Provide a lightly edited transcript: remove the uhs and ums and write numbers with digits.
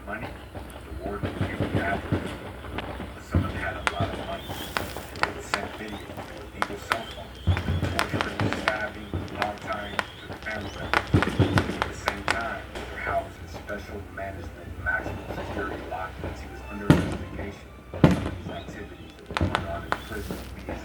money. The warden was giving average. Someone had a lot of money. They would send video with legal cell phones, torturing, stabbing, long time to the family members. At the same time, they're housed in special management, maximum security lockdowns. He was under investigation for these activities that were going on in the prison. He's